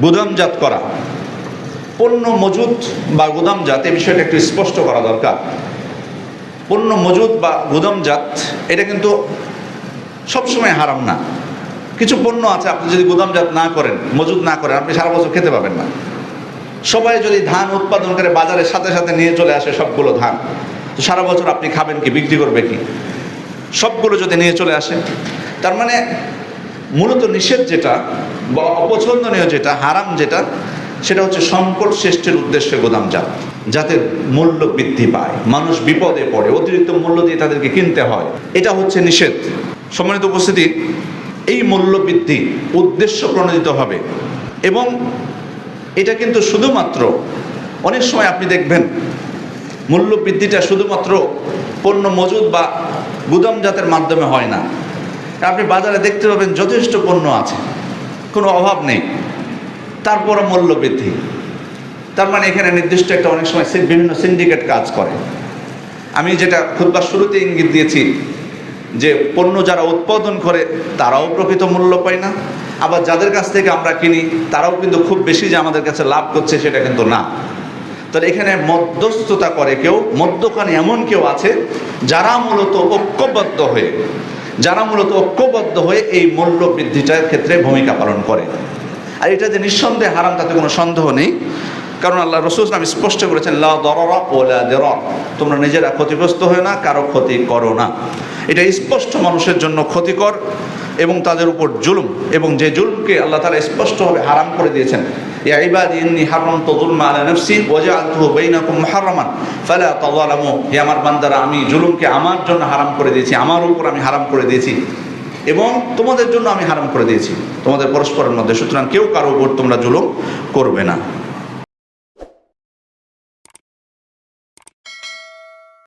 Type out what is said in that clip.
গুদামজাত করা, পণ্য মজুত বা গুদামজাত, এই বিষয়টা একটু স্পষ্ট করা দরকার। পণ্য মজুত বা গুদামজাত এটা কিন্তু সবসময় হারাম না। কিছু পণ্য আছে আপনি যদি গুদামজাত না করেন, মজুত না করেন, আপনি সারা বছর খেতে পাবেন না। সবাই যদি ধান উৎপাদন করে বাজারের সাথে সাথে নিয়ে চলে আসে সবগুলো ধান, তো সারা বছর আপনি খাবেন কি, বিক্রি করবে কি? সবগুলো যদি নিয়ে চলে আসে, তার মানে মূলত নিষেধ যেটা বা অপছন্দনীয় যেটা, হারাম যেটা, সেটা হচ্ছে সংকট সৃষ্টির উদ্দেশ্যে গোদামজাত, যাতে মূল্য বৃদ্ধি পায়, মানুষ বিপদে পড়ে, অতিরিক্ত মূল্য দিয়ে তাদেরকে কিনতে হয়, এটা হচ্ছে নিষেধ। সম্মানিত উপস্থিতি, এই মূল্য বৃদ্ধি উদ্দেশ্য প্রণোদিত হবে এবং এটা কিন্তু শুধুমাত্র, অনেক সময় আপনি দেখবেন মূল্য বৃদ্ধিটা শুধুমাত্র পণ্য মজুদ বা গুদামজাতের মাধ্যমে হয় না। আপনি বাজারে দেখতে পাবেন যথেষ্ট পণ্য আছে, কোনো অভাব নেই, তারপরও মূল্য বৃদ্ধি। তার মানে এখানে নির্দিষ্ট একটা, অনেক সময় বিভিন্ন সিন্ডিকেট কাজ করে। আমি যেটা খুতবার শুরুতে ইঙ্গিত দিয়েছি যে পণ্য যারা উৎপাদন করে তারাও প্রকৃত মূল্য পায় না, আবার যাদের কাছ থেকে আমরা কিনি তারাও কিন্তু খুব বেশি যে আমাদের কাছে লাভ করছে সেটা কিন্তু না। তাহলে এখানে মধ্যস্থতা করে কেউ, মধ্যখানে এমন কেউ আছে যারা মূলত ঐক্যবদ্ধ হয়ে এই মূল্য বৃদ্ধিটার ক্ষেত্রে ভূমিকা পালন করে। আর এটা যে নিঃসন্দেহে হারাম তাতে কোনো সন্দেহ নেই, কারণ আল্লাহ রাসূল সাল্লাল্লাহু আলাইহি ওয়াসাল্লাম স্পষ্ট করেছেন, লা দারারা ওয়ালা দিরার, তোমরা নিজেরা ক্ষতিগ্রস্ত হয়ে না, কারো ক্ষতি করো না। এটা স্পষ্ট মানুষের জন্য ক্ষতিকর এবং তাদের উপর জুলুম, এবং যে জুলুমকে আল্লাহ তাআলা স্পষ্টভাবে হারাম করে দিয়েছেন। ইয়া ইবাদি ইন্নী হারামতু যুলমা আলা নাফসি ওয়া জাআলতুহু বাইনাকুম মুহাররামান ফালা তাযালামু, হে আমার বান্দারা, আমি জুলুমকে আমার জন্য হারাম করে দিয়েছি, আমার উপর আমি হারাম করে দিয়েছি এবং তোমাদের জন্য আমি হারাম করে দিয়েছি, তোমাদের পরস্পরের মধ্যে, সুতরাং কেউ কারো উপর তোমরা জুলুম করবে না।